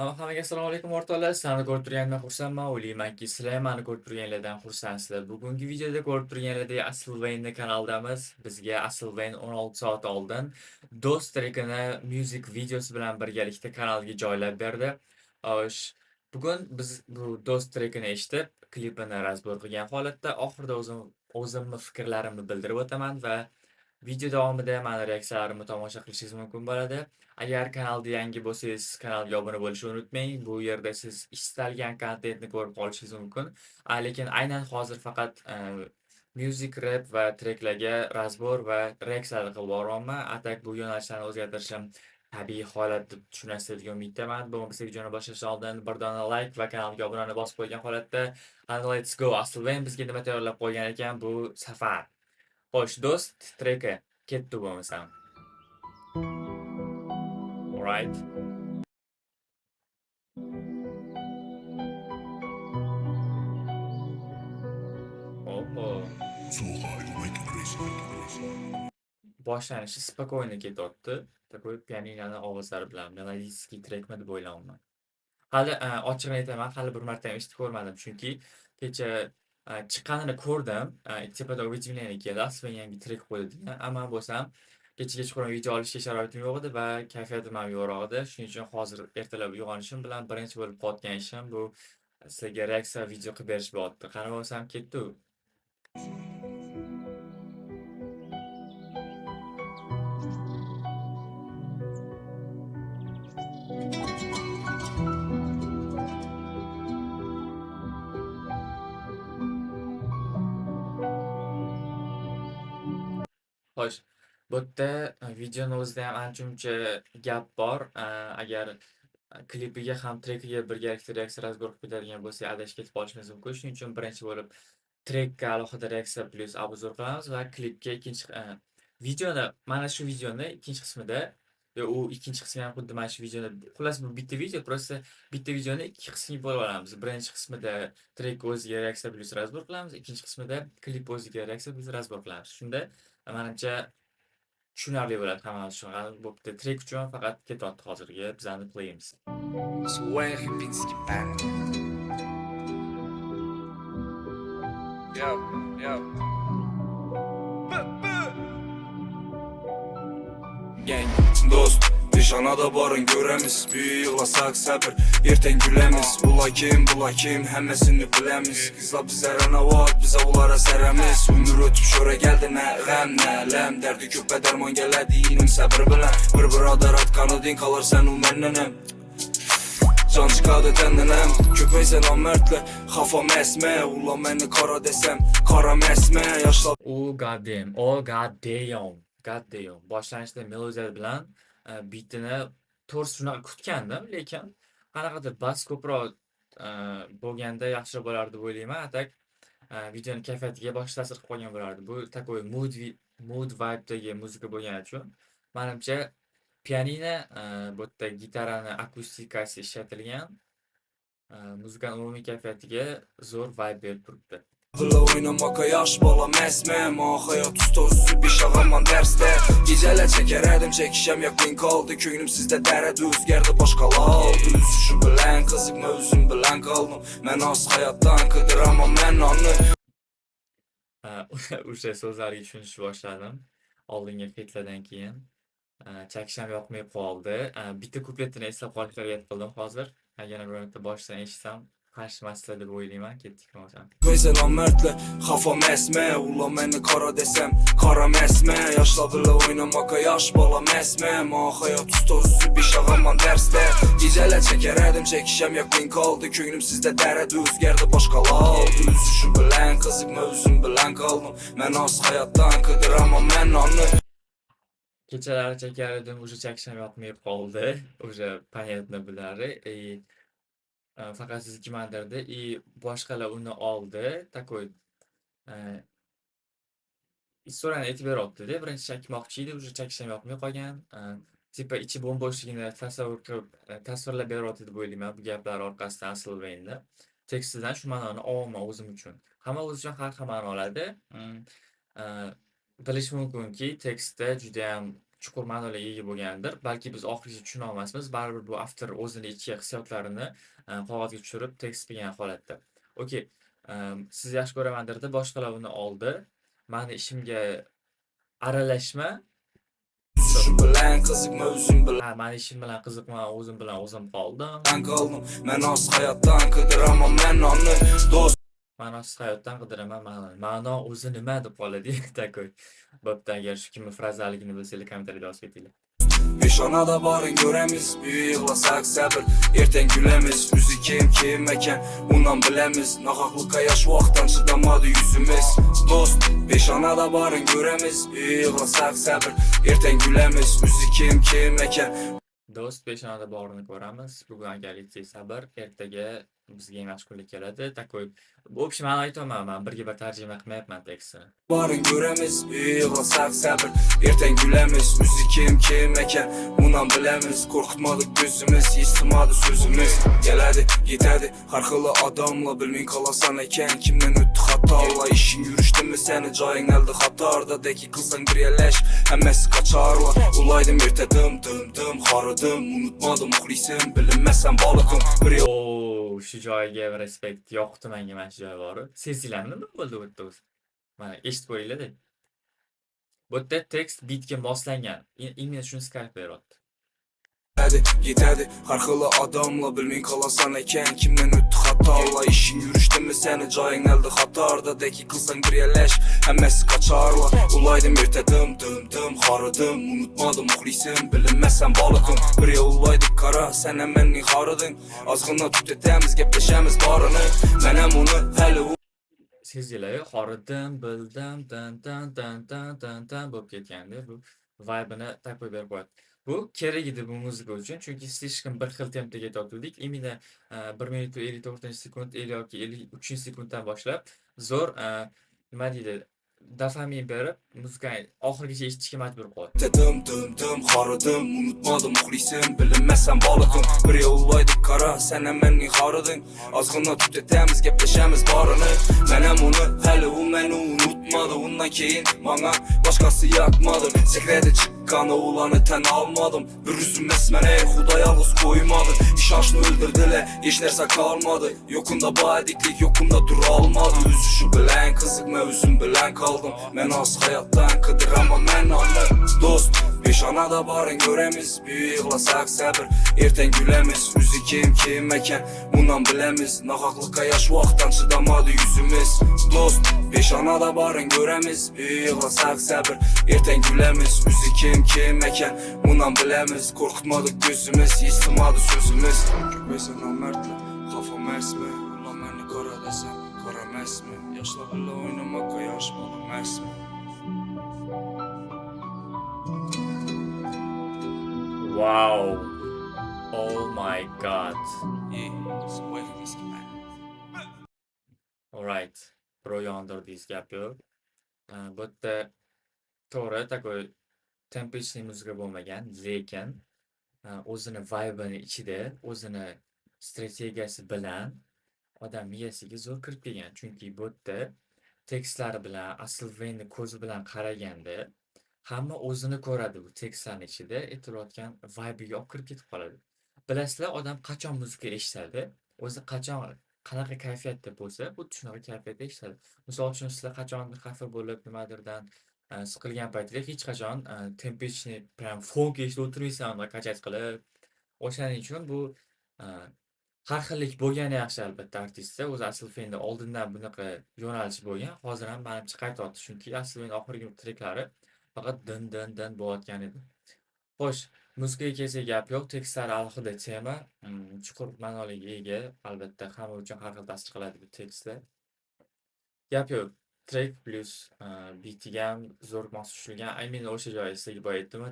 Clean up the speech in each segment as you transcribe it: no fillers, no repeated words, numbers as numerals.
Hammaga assalomu alaykum o'rtoqlar. Sizlarni ko'rib turganimdan xursandman. O'ylaymanki, sizlar ham meni ko'rib turganlardan xursandsiz. Bugungi videoda ko'rib turganlaridek Aslvaynni kanaldamiz. Bizga Aslvayn 16 soat oldin Dost trekini music videosi bilan birgalikda kanalga joylab berdi. Xo'sh, bugun biz bu Dost trekini eshitib, klipini razbor qilgan holatda oxirida o'zimni fikrlarimni bildirib o'taman va video davomida mani reaksiyalarimni tomosha qilishingiz mumkin bo'ladi. Agar kanalda yangi bo'lsangiz, kanalga obuna bo'lishni unutmang. Bu yerda siz istalgan kontentni ko'rib qolishingiz mumkin. Lekin aynan hozir faqat music rap va treklarga razbor va reaksiyalar qilib boryapman. Atak bu yo'nalishlarni o'zgartirishim tabiiy holat deb tushunasiz degan umiddaman. Bo'lmasa videoni boshlashdan oldin bir dona like va kanalga obunani bosib qo'ygan holatda let's go. Aslida bizga nima tayyorlab qo'ygan ekan bu safar. Xo'sh, do'st treki ketdi bo'lmasam. Alright. Oho. Boshlanishi spokойно ketyapti. Такой pianinoni ovozlari bilan melodiskiy trekmi deb o'ylayapman. Hali ochig'ini aytaman, hali bir marta ham eshitib ko'rmadim, chunki kecha chiqqanini ko'rdim. Tepada уведомление keldi, Asliy yangi trek qo'ydi degan. Ammo bo'lsam kecha kechqurun video olishga sharoitim yo'q edi va kayfiyatim ham yo'qroq edi. Shuning uchun hozir ertalab uyg'onishim bilan birinchi bo'lib qotgan ishim bu sizlarga reaksiya video qilib berish bo'lyapti. Qani bo'lsam ketdi u. Xo'sh, bu yerda videoni o'zida ham ancha-muncha gap bor. Agar klipiga ham trekiga birgalikda reaksiya razbor qilib ketadigan bo'lsak, adashib ketib qolishingiz mumkin. Shuning uchun birinchi bo'lib trekka alohida reaksiya plus obzor qilamiz va klipga ikkinchi videoni mana shu videoni ikkinchi qismida u ikkinchi qismi ham xuddi mana shu videoni xullas bu bitta video, просто bitta videoni ikki qismga bo'lib olamiz. Birinchi qismida trek o'ziga reaksiya plus razbor qilamiz, ikkinchi qismida klip o'ziga reaksiya plus razbor qilamiz. Shunda menimcha tushunarli bo'ladi hammamiz uchun. Bo'pti, trek uchun faqat ketyapti hozirgi bizani playimiz. Słuchaj chiński band. Yo, yo. Gang, dost, nişanada barın göremiz. Büyük yığlasak sabır, erten gülemiz. Bula kim, həmməsini biləmiz. Qızla bizlərə nə var, bizə onlara sərəmiz. Ömür ötüb şöre geldi, nə ғəm, nə ələm. Dərdi köpə dərman gələdi, inim səbir bilən. Bir adarat kanadın kalır sən o mənnənəm. Can çıkadı tendinem, köpek sen ammertle. Kafam esme, ulan beni kara desem. Kara mesme, yaşla. Oh goddamn. Boshlanishda melodiya bilan bitini to'g'risi shunaqa kutgandim, lekin qanaqadir bas ko'proq bo'lganda yaxshiroq bo'lardi deb o'ylayman. Atak videoni kayfiyatiga boshqa ta'sir qilib qolgan bo'lardi. Bu takoy mood vibe'dagi muzika bo'lgani uchun menimcha pianino bu yerda gitarani akustikasi ishlatilgan muzikani umumiy kayfiyatiga zo'r vibe berib turibdi. Vıla oynamaka yaş bala mesme. Ma hayat usta üstü bir şağaman derste. Geceler çekerdim çekişem yakın kaldı. Köynüm sizde dere düz gerdi başkalı aldı. Üzüşüm bilen kızıkma üzüm bilen kaldım. Men az hayattan kıdıramam men anlı. O'sha so'zlarga tushunishni boshladim oldingi fetlardan keyin. Chakisham yoqmay qoldi. Bitta kupletini eslab qolishga harakat qildim hozir. Yana bir marta boshdan eshitsam qarshimasiz deb o'ylayman. Ketdik bo'lsam. Sen ammertle, kafam esme. Ulan beni kara desem, kara mesme. Yaşla vıla oynamaka yaş bala mesme. Ma hayat usta üstü bir şağaman derste. Geceler çekerdim çekişem yakın kaldı. Köynüm sizde dere düz gerdi başkalı aldı. Üzüşüm bilen kızıkma üzüm bilen kaldım. Men az hayattan kıdıramam men anlı. Kechalari chekar edim, уже chakisham yoqmay qoldi. Уже понятно bularni. Faqat sizniki mandirdi и boshqalar uni oldi. Takoy istoriyani aytib beryapti-da. Birinchi chakmoqchi edi, уже chakisham yoqmay qolgan. Tipa ichi bo'm-bo'shligini tasavvur qilib tasvirlab beryapti deb o'ylayman bu gaplar orqasidan Aslvaynni. Tekstidan shu ma'noni olaman o'zim uchun. Hamma o'zi uchun har xil ma'no oladi. Bilish mumkinki tekstda juda ham chuqur ma'nolarga ega bo'lgandir. Balki biz oxirigacha tushuna olmasmiz. Baribir bu avtor o'zini ichki hissiyotlarini qog'ozga tushirib tekst qilgan holatda. Okey. Siz yaxshi ko'raman derdi, boshqalar uni oldi. Mani ishimga aralashma. Üzüşüm bilen kızıkma özüm bilen Ha, mani ishim bilan qiziqma, o'zim bilan o'zim qoldim. kaldım. Ben az hayattan kıdıramam ben anı. Dost Ma'nosiz hayotdan qidiraman ma'noni. Ma'no o'zi nima deb qoladi takoy. Bo'pti, agar shu kimni frazaligini bilsanglar kommentariyada yozib ketinglar. Beş anada barın göremiz. Büyü yığlasak sabır. Erten gülemiz. Üzü kim eken. Bundan bilemiz. Nakaklıkka yaş vaktan çıdamadı yüzümüz. Dost. Beş anada barın göremiz. Büyü yığlasak sabır. Erten gülemiz. Üzü kim eken. Do'st, peshonada borini ko'ramiz. Bugun agar yetsak sabr, ertaga bizga ham yaxshi kunlik keladi. Takoy. Bu общем ma'no aytaman, men birga bir tarjima qilmayapman tekstini. Barın göremiz. Büyü yığlasak sabır. Erten gülemiz. Üzü kim eken. Bundan bilemiz. Korkutmadık gözümüz. Yıstırmadı sözümüz. Gel hadi git hadi. Harkılı adamla bilmeyin kalasan eken. Kimden öttü hatalla. İşin yürüştü mü seni cayın elde hatarda. De ki kılsan bir yerleş. Hemmesi kaçarlar. Ulaydım ertedim dım harıdım. Unutmadım muhlisim. Bilinmezsen balıkım. Bir Oo, shu joyiga respekt yoqdi menga mana shu joyi bor. Sezinglarmi nima bo'ldi bu yerda o'zi? Mana eshitib ko'ringlar-da. Bu yerda tekst bitga moslangan. Именно shunisi kayf beryapti. hadi git hadi. Harkılı adamla bilmeyin kalasan eken. Kimden öttü hatalla. İşin yürüştü mü seni cayın elde hatarda. De ki kılsan bir yerleş. Hemmesi kaçarlar. Ulaydım ertedim dım harıdım. Unutmadım muhlisim. Bilinmezsen balıkım. Bir ulaydık kara. Sen hemen ni harıdın. Azgınla tut etemiz gepleşemiz barını. Ben hem onu hele Sezinglar, horidim, bildim, dan bo'lib ketgandi. Bu vibe'ini takoy berib qo'yadi. Bu kerak edi bu muzika uchun, chunki slishkam bir xil tempda ketayotgandik. Именно 1 minut 54-sekund yoki 53-sekunddan boshlab zo'r nima deydi, dofamin berib muzikani oxirigacha eshitishga majbur qiladi. dım harıdım. Unutmadım muhlisim. Bilinmezsen balıkım. Bir yollaydık kara. Sen hemen ni harıdın. Azgınla tut etemiz gepleşemiz barını. Ben hem onu hele o meni unutmadı. Ondan keyin bana başkası yakmadı. Sekrede çıkan oğlanı ten almadım. Bir üzüm esmene Huda yalnız koymadı. İşaşını öldürdüler. Hiç nerse kalmadı. Yokunda badiklik yokunda dur almadı. Üzüşü bilen kızıkma üzüm bilen kaldım. Ben az hayattan kıdıramam ben anı. Dost beş anada barın göremiz. Büyü yığlasak sabır. Erten gülemiz. Üzü kim eken. Bundan bilemiz. Nakaklıkka yaş vaktan çıdamadı yüzümüz. Dost beş anada barın göremiz. Büyü yığlasak sabır. Erten gülemiz. Üzü kim eken. Bundan bilemiz. Korkutmadık gözümüz. Yıstırmadı sözümüz. Köpeysen namertle. Kafam esme. Ulan beni kara desem. Kara esme. Yaşla bile oynamakka yaş bana esme. Wow. Oh my god. Alright. Pro yondirdingiz gap yo'q. Bu yerda to'g'ri takoy tempechniy muzika bo'lmagan, lekin o'zini vibe'ini ichida, o'zini strategiyasi bilan odam miyasiga zo'r kirib kelgan. Chunki bu yerda tekstlari bilan, Asilvaynni ko'zi bilan qaraganda hamma o'zini ko'radi bu tekstlarning ichida, aytilayotgan vibe'iga olib kirib ketib qoladi. Bilasizlar, odam qachon muzika eshitadi, o'zi qachon qanaqa kayfiyatda bo'lsa, xuddi shunaqa kayfiyatda eshitadi. Misol uchun sizlar qachon xafa bo'lib nimadirdan siqilgan paytda hech qachon tempechniy prям folk eshitib o'tirmaysan, kachat qilib. O'shaning uchun bu har xillik bo'lgani yaxshi albatta artistda. O'zi Asilvaynda oldindan bunaqa yo'nalish bo'lgan. Hozir ham menimcha qaytyapti, chunki Asilvayn oxirgi treklari faqat din bo'layotgan edi. Xo'sh, muzikaga kelsak gap yo'q, tekstlari alohida tema, chuqur ma'nolarga ega, albatta hamma uchun har xil ta'sir qiladi bu tekstlar. Gap yo'q, trek plus beatiga ham zo'r mos tushilgan. Aynan o'sha joyi sizga boya aytdim,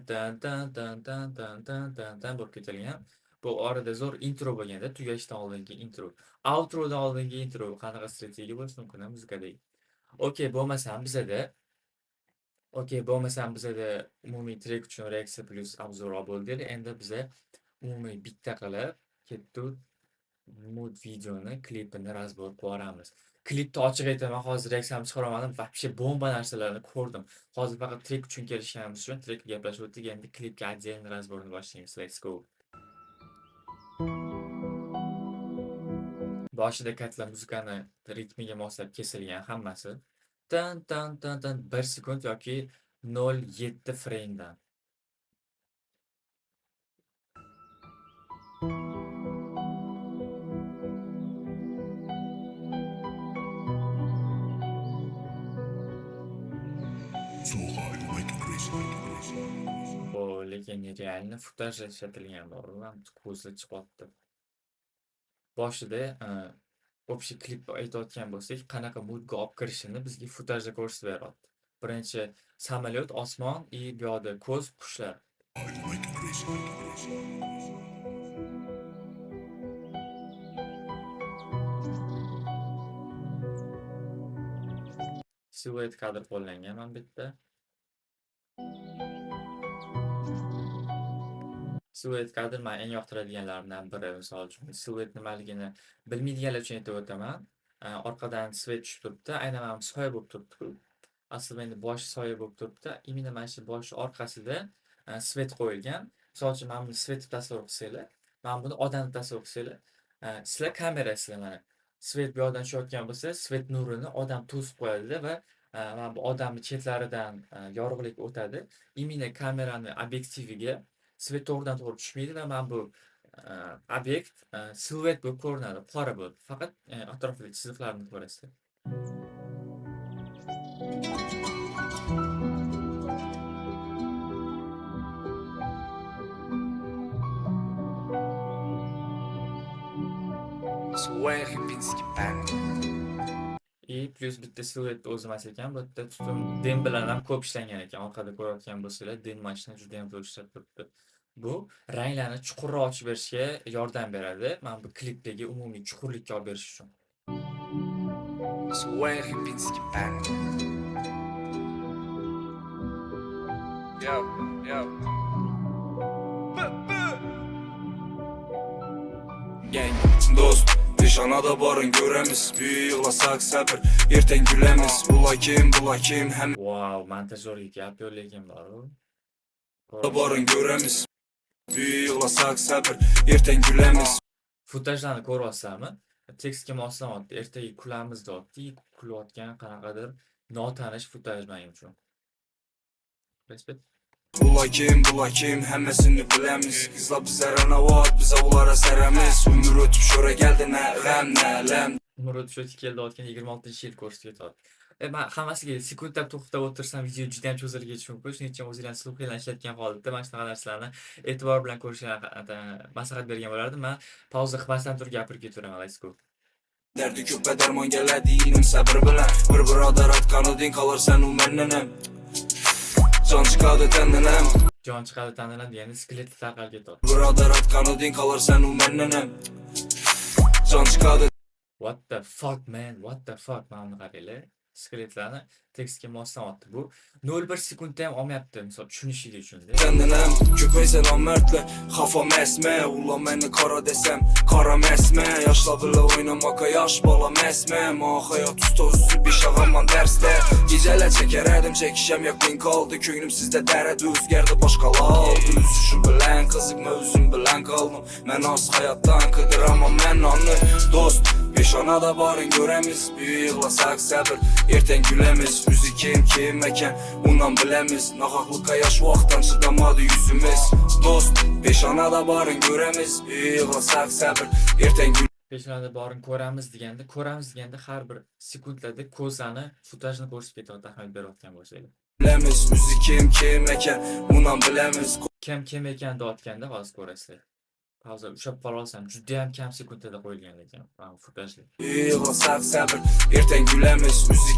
dan bo'lib ketilgan. Bu orada zo'r intro bo'lganda, tugashdan oldingi intro. Outrodan oldingi intro qanaqa strategiya bo'lishi mumkin muzikadagi. Okey, bo'lmasam bizada umumiy trek uchun reaksiya plus obzor bo'ldi. Endi biza umumiy bitta qilib ketdik mood videoni, klipini razbor qilib yuboramiz. Klipni ochiq aytaman, hozir reaksiyamni chiqarolmadim. Вообще bomba narsalarni ko'rdim. Hozir faqat trek uchun kelishganimiz uchun trek gaplashib o'tdik. Endi klipga отдельно razborni boshlaymiz. Let's go. Boshida katla muzikani ritmiga moslab kesilgan hammasi. Tan tan tan tan 1 sekund yoki 0,7 framedan. O lekin realni futajda ishlatilgan bor. Ulan ko'zda chiqyapti. Boshida общий klipni aytayotgan bo'lsak, qanaqa moodga olib kirishini bizga futajda ko'rsatib beryapti. Birinchi samolyot, osmon и bu yoqda ko'z, qushlar. Siluet kadr qo'llangan mana bu yerda. Siluet kadr men eng yoqtiradiganlarimdan biri, misol uchun. Siluet nimaligini bilmaydiganlar uchun aytib o'taman. Orqadan svet tushib turibdi, aynan mana bu soya bo'lib turibdi-ku. Aslida endi boshi soya bo'lib turibdi. Именно mana shu bosh orqasida svet qo'yilgan. Misol uchun mana buni svet deb tasavvur qilsanglar, mana buni odam deb tasavvur qilsanglar, sizlar kamerasizlar mana. Svet bu yoqdan tushayotgan bo'lsa, svet nurini odam to'sib qo'yadi va mana bu odamni chetlaridan yorug'lik o'tadi. Именно kamerani obyektiviga svet to'g'ridan to'g'ri tushmaydi va mana bu obyekt siluet bo'lib ko'rinadi, qora bo'lib. Faqat atrofidagi chiziqlarni ko'rasizlar. Sway Hipinski band. И plus bitta siluetni o'zi emas ekan, bu yerda tutum dim bilan ham ko'p ishlangan ekan. Orqada ko'rayotgan bo'lsanglar, dim mashina juda ham zo'r ishlab turibdi. Bu ranglarni chuqurroq ochib berishga yordam beradi. Mana bu klipdagi umumiy chuqurlikka olib berish uchun. Sway Hipinski band. Yo, yo. Gang, dost, Nişanada barın göremiz. Büyük yığlasak sabır, erten gülemiz. Bula kim, hem Wow, montajyorga gap yo'q lekin bor-ku. barın göremiz. Büyük yığlasak sabır, erten gülemiz. Futajlarni ko'ryapsizlarmi? Tekstga moslamayapti. Ertaga kulamiz deyapti. Kulayotgan qanaqadir notanish futaj men uchun. Respekt. Bula kim, hemmesini bilemiz. Kızlar bize renavat, bize ulara seremiz. Ömür ötüp şöyle geldi ne gam ne lem. Umr o'tib o'tib kelayotgan 26-yil ko'rsatib ketyapti. Men hammasiga sekundlab to'xtab o'tirsam video juda ham cho'zilib ketishi mumkin. Shuning uchun o'zinglarni sluhiylar ishlatgan holatda mana shunaqa narsalarni e'tibor bilan ko'rishinglarni maslahat bergan bo'lardim. Men pauza qilmasdan turib gapirib ketaveraman. Let's go. Derdi küpe derman geledi inim sabır bilen. Bir biradar at kanadın kalır sen o mennenem. Can çıkadı tendinem. Jon chiqadi tanidan deganda skeletni tarqalib ketyapti. Biradar at kanadın kalır sen o mennenem. Can çıkadı What the fuck man? What the fuck? Mana buni qaranglar. Skeletlarni tekstga moslamayapti. Bu 0,1 sekundda ham olmayapti, misol tushunishingiz uchun. tendinem. Köpeysen amertle kafam esme. Ulan beni kara desem karam esme. Yaşla bile oynamaka yaş balam esme. Ma hayat ustası bir şağaman derste. Geceler çekerdim çekişem yakın kaldı. Köynüm sizde dere düz gerdi başkalı aldı. Üzüşüm bilen kızıkma üzüm bilen kaldım. Men az hayattan kıdıramam men anlı. Dost Peşanada barın göremiz. Büyük yığlasak sabır, erten gülemiz. Üzü kim mekan, ondan bilemiz. Nakaklıkka yaş vaktan çıdamadı yüzümüz. Dost, peşanada barın göremiz. Büyük yığlasak sabır, erten Peshonada borini ko'ramiz deganda har bir sekundlarda ko'zani futajni ko'rsatib ketyapti, taxmin berayotgan bo'lsanglar. gülemiz. Üzü kim mekan, ondan bilemiz. Kim ekan deyotganda hozir ko'rasizlar. Pauza ushlab qola olsam juda ham kam sekundada qo'yilgan ekan mana bu futajlar. Büyük yığlasak sabır, erten gülemiz. Üzü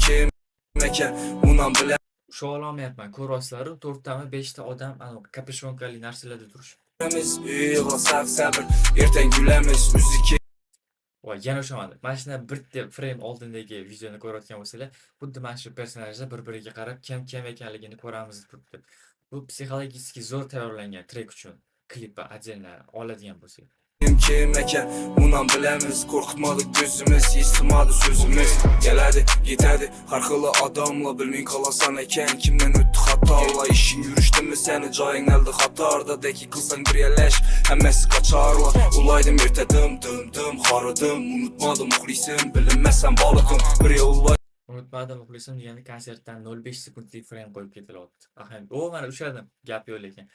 kim mekan, ondan bilemiz. Usha olmayapman, ko'ryapsizlar, 4 tami 5 ta odam ana kapishvonkali narsalarda turishibdi. Büyük yığlasak sabır, erten gülemiz. Üzü kim Voy, yana o'shamadi. Mana shunday bitta frame oldindagi videoni ko'rayotgan bo'lsanglar, xuddi mana shu personajlar bir-biriga qarab kim ekanligini ko'ramiz deb turibdi. Bu psixologik zo'r tayyorlangan trek uchun klipni отдельно oladigan bo'lsak. kim ekan unan bilemiz. Korkutmadık gözümüz, hiç sığmadı sözümüz. Gel hadi git hadi har xil adamla bilmin kalasan eken. Kimden öttü hatalar işin yürüştü mü seni cayın elde hatarda. De ki kılsan bir yerleş hemmesi kaçarlar. Ulaydım ertedim dım harıdım. Unutmadım muhlisim bilinmezsen balıkım. Bir yollar Unutmadim muxlisim deganda konsertdan 0.5 sekundlik frame qo'yib ketilyapti. O mana ushladim. Gap yo'q lekin.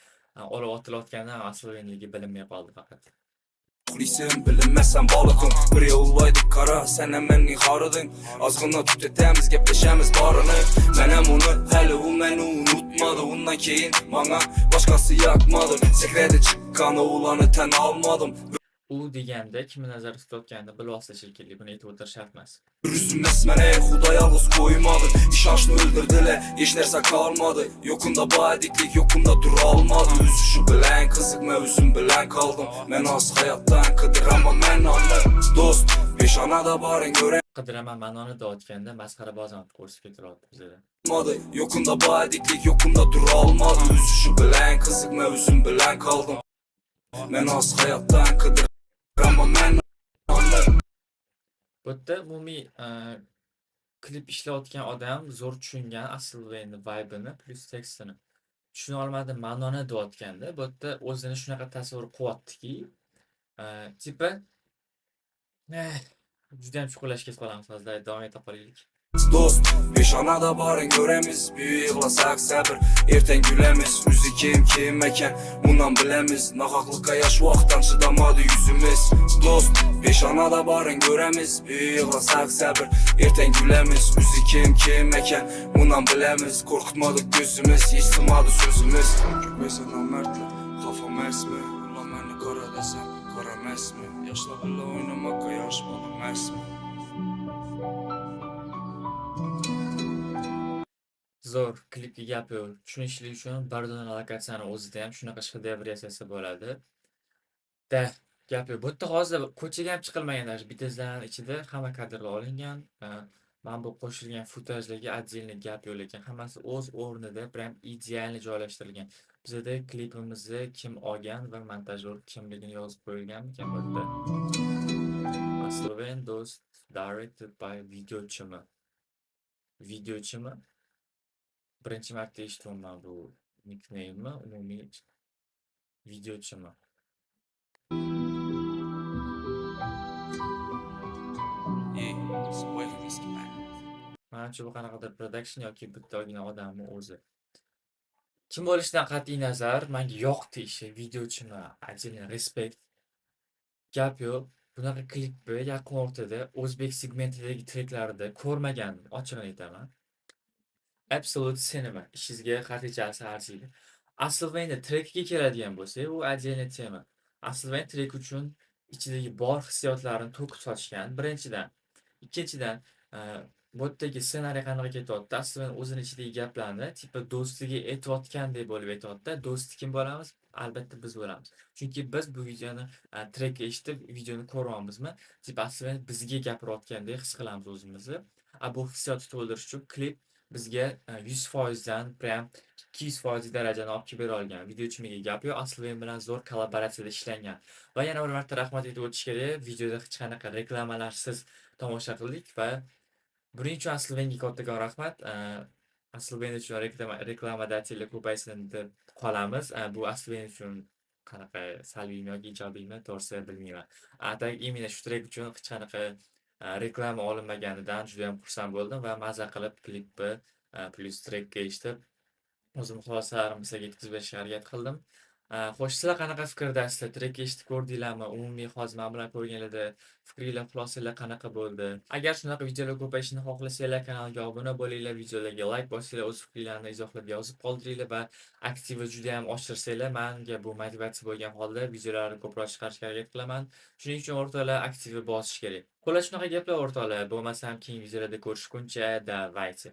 Olib otilayotganda asl o'yinligi bilinmay qoldi faqat. muhlisim bilinmezsen balıkım. Bir yollaydık kara sen hemen harıdın. Azgınla tut etemiz gepleşemiz barını. Menem onu hele o meni unutmadı. Ondan keyin bana başkası yakmadı. Sekredi çıkkanı ulanı ten almadım. U deganda kimni nazarda tutayotganini bilvosita shekilli, buni aytib o'tirish shart emas. Üzülmez mene Xuda yalnız koymadı. İşançını öldürdüler hiç nerse kalmadı. Yokunda badiklik yokunda duralmadı. Üzüşü bilen kızıkma üzüm bilen kaldım. Men az hayattan kıdıramam men anladım. Dost beşanada barın göre Qidiraman ma'noni deyotganda masxarabozam ko'rsatib ketilyapti bizada. Yokunda badiklik yokunda duralmadı. Üzüşü bilen kızıkma üzüm bilen kaldım. Men az hayattan kıdıramam men anladım. Bu yerda umumiy klip ishlayotgan odam zo'r tushungan asl endi vibe'ini plus tekstini. Tushuna olmadim ma'noni deyotganda bu yerda o'zini shunaqa tasavvur qilyaptiki, tipa juda ham chuqurlashib ketib qolamiz hozir, davom eta qolaylik. Dost beşanada barın göremiz. Büyü yığlasak sabır erten gülemiz. Üzü kim eken unan bilemiz. Nahaklıkka yaş vaktan çıdamadı yüzümüz. Dost beşanada barın göremiz. Büyü yığlasak sabır erten gülemiz. Üzü kim eken unan bilemiz. Korkutmadık gözümüz, hiç sığmadı sözümüz. Köpeysen namertle kafam esme. Ulan beni kara desem karam esme. Yaşla bile oynamakka yaş bana esme. Zo'r klipga gap yo'q. Tushunishlik uchun Bardon lokatsiyani o'zida ham shunaqa shedevr yasasa bo'ladi. Gap yo'q. Bu yerda hozir ko'chaga ham chiqilmagan, bitezlarning ichida hamma kadrlar olingan. Mana bu qo'shilgan futajlarga отдельный gap yo'q, lekin hammasi o'z o'rnida prям ideal joylashtirilgan. Bizada klipimizni kim olgan va montajyor kimligini yozib qo'yilgan ekan bu yerda. Asloven Dost directed by videochimi. Videochimi? Birinchi marta eshitayapman bu nickname'ni, umumiy videochimi. Manimcha bu qanaqadir production yoki bittagina odamni o'zi. Kim bo'lishidan qat'iy nazar, menga yoqdi ishi, videochimi, отдельный respekt. Gap yo'q. Bunaqa klipni yaqin o'rtada o'zbek segmentidagi treklarida ko'rmagandim, ochig'ini aytaman. Absolute Cinema ishingizga qat'iy arziydi. Aslida endi trekga keladigan bo'lsak, u отдельный tema. Aslida trek uchun ichidagi bor hissiyotlarni to'kib sochgan, birinchidan. Ikkinchidan, bu yerdagi ssenariy qanaqa ketyapti? Aslida o'zini ichidagi gaplarni tipa do'stiga aytayotgandek bo'lib aytyapti. Do'sti kim bo'lamiz? Albatta biz bo'lamiz. Chunki biz bu videoni trekka eshitib, videoni ko'ryapmizmi? Tipa aslida bizga gapirayotgandek his qilamiz o'zimizni. Bu hissiyotni to'ldirish uchun klip bizga 100% dan prям 200% darajani olib kelib bera olgan. Videochimiga gap yo'q, Asliven bilan zo'r kollaboratsiyada ishlangan. Va yana bir marta rahmat aytib o'tish kerak, videoda hech qanaqa reklamalarsiz tomosha qildik va buning uchun Aslivenga kattakon rahmat. Asliven uchun reklamadatellar ko'paysin deb qolamiz. Bu Asliven uchun qanaqa salbiymi yoki ijobiymi, to'g'risi bilmayman. Именно shu trek uchun hech qanaqa reklama olinmaganidan juda ham xursand bo'ldim va maza qilib klipni plus trekka eshitib o'zim xulosalarimni sizlarga yetkazib berishga harakat qildim. Xo'sh, sizlar qanaqa fikrdasizlar? Trekka eshitib ko'rdinglarmi? Umumiy hozir men bilan ko'rganlarda fikringlar, xulosalar qanaqa bo'ldi? Agar shunaqa videolar ko'payishini xohlasanglar, kanalga obuna bo'linglar, videolarga like bosinglar, o'z fikringlarni izohlarga yozib qoldiringlar va aktivni juda ham oshirsanglar, menga bu motivatsiya bo'lgan holda videolarni ko'proq chiqarishga harakat qilaman. Shuning uchun o'rtoqlar aktivni bosish kerak. Xullas shunaqa gaplar o'rtoqlar. Bo'lmasam keyingi videolarda ko'rishguncha, davayte.